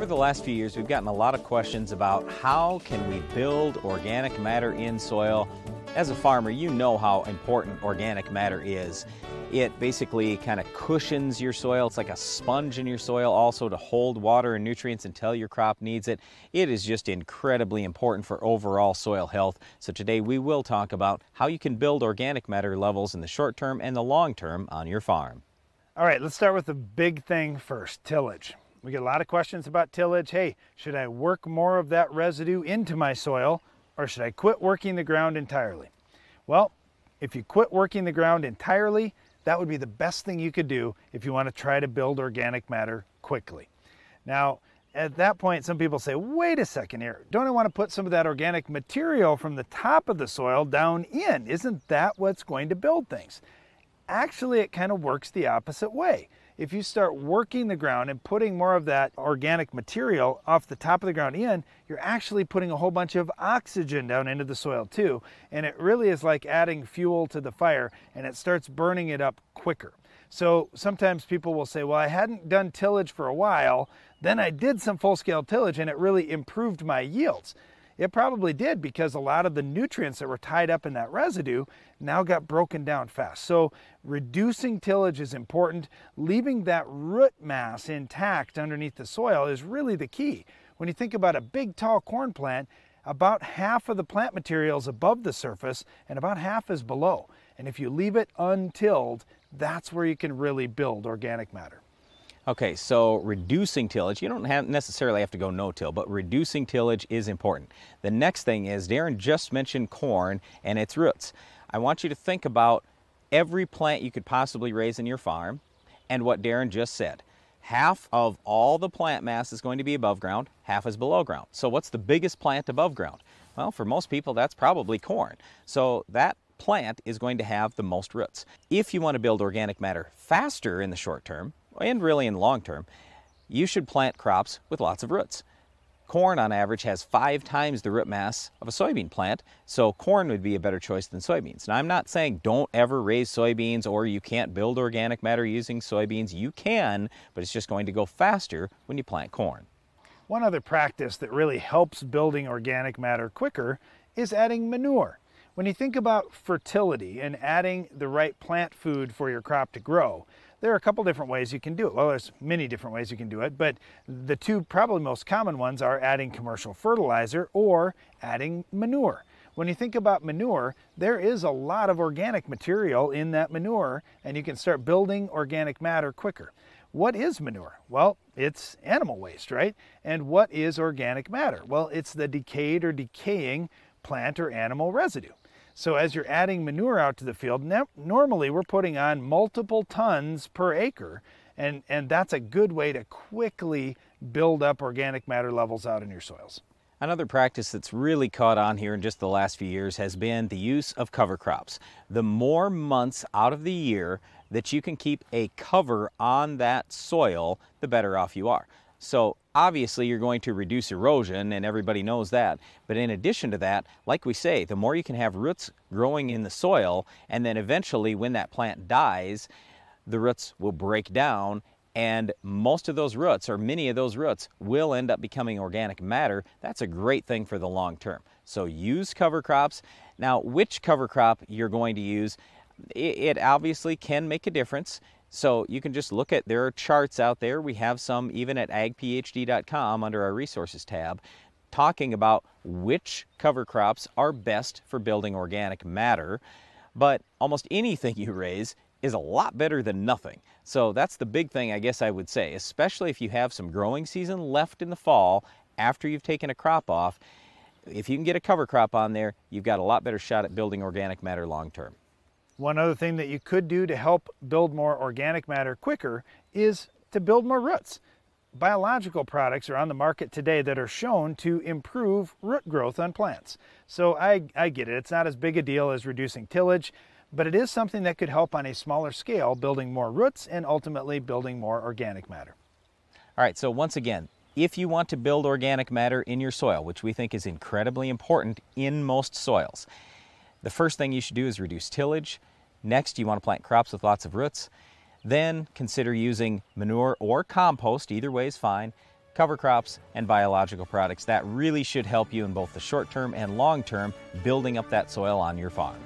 Over the last few years, we've gotten a lot of questions about how can we build organic matter in soil. As a farmer, you know how important organic matter is. It basically kind of cushions your soil. It's like a sponge in your soil also to hold water and nutrients until your crop needs it. It is just incredibly important for overall soil health. So today we will talk about how you can build organic matter levels in the short term and the long term on your farm. All right, let's start with the big thing first, tillage. We get a lot of questions about tillage. Hey, should I work more of that residue into my soil, or should I quit working the ground entirely? Well, if you quit working the ground entirely, that would be the best thing you could do if you want to try to build organic matter quickly. Now, at that point, some people say, wait a second here, don't I want to put some of that organic material from the top of the soil down in? Isn't that what's going to build things? Actually, it kind of works the opposite way. If you start working the ground and putting more of that organic material off the top of the ground in, you're actually putting a whole bunch of oxygen down into the soil too. And it really is like adding fuel to the fire, and it starts burning it up quicker. So sometimes people will say, well, I hadn't done tillage for a while, then I did some full-scale tillage and it really improved my yields. It probably did, because a lot of the nutrients that were tied up in that residue now got broken down fast. So reducing tillage is important. Leaving that root mass intact underneath the soil is really the key. When you think about a big tall corn plant, about half of the plant material is above the surface and about half is below. And if you leave it untilled, that's where you can really build organic matter. Okay, so reducing tillage, you don't necessarily have to go no-till, but reducing tillage is important. The next thing is, Darren just mentioned corn and its roots. I want you to think about every plant you could possibly raise in your farm and what Darren just said. Half of all the plant mass is going to be above ground, half is below ground. So what's the biggest plant above ground? Well, for most people, that's probably corn. So that plant is going to have the most roots. If you want to build organic matter faster in the short term, and really in the long term, you should plant crops with lots of roots. Corn on average has 5 times the root mass of a soybean plant, so corn would be a better choice than soybeans. Now, I'm not saying don't ever raise soybeans or you can't build organic matter using soybeans. You can, but it's just going to go faster when you plant corn. One other practice that really helps building organic matter quicker is adding manure. When you think about fertility and adding the right plant food for your crop to grow, there are a couple different ways you can do it. Well, there's many different ways you can do it, but the two probably most common ones are adding commercial fertilizer or adding manure. When you think about manure, there is a lot of organic material in that manure, and you can start building organic matter quicker. What is manure? Well, it's animal waste, right? And what is organic matter? Well, it's the decayed or decaying plant or animal residue. So as you're adding manure out to the field, normally we're putting on multiple tons per acre, and that's a good way to quickly build up organic matter levels out in your soils. Another practice that's really caught on here in just the last few years has been the use of cover crops. The more months out of the year that you can keep a cover on that soil, the better off you are. So obviously you're going to reduce erosion, and everybody knows that. But in addition to that, like we say, the more you can have roots growing in the soil, and then eventually when that plant dies, the roots will break down, and most of those roots, or many of those roots, will end up becoming organic matter. That's a great thing for the long term. So use cover crops. Now, which cover crop you're going to use, it obviously can make a difference. So you can just look at, there are charts out there. We have some even at agphd.com under our resources tab, talking about which cover crops are best for building organic matter. But almost anything you raise is a lot better than nothing. So that's the big thing, I guess I would say, especially if you have some growing season left in the fall after you've taken a crop off. If you can get a cover crop on there, you've got a lot better shot at building organic matter long term. One other thing that you could do to help build more organic matter quicker is to build more roots. Biological products are on the market today that are shown to improve root growth on plants. So I get it. It's not as big a deal as reducing tillage, but it is something that could help on a smaller scale, building more roots and ultimately building more organic matter. All right, so once again, if you want to build organic matter in your soil, which we think is incredibly important in most soils, the first thing you should do is reduce tillage. Next, you want to plant crops with lots of roots. Then consider using manure or compost, either way is fine. cover crops, and biological products. That really should help you in both the short term and long term building up that soil on your farm.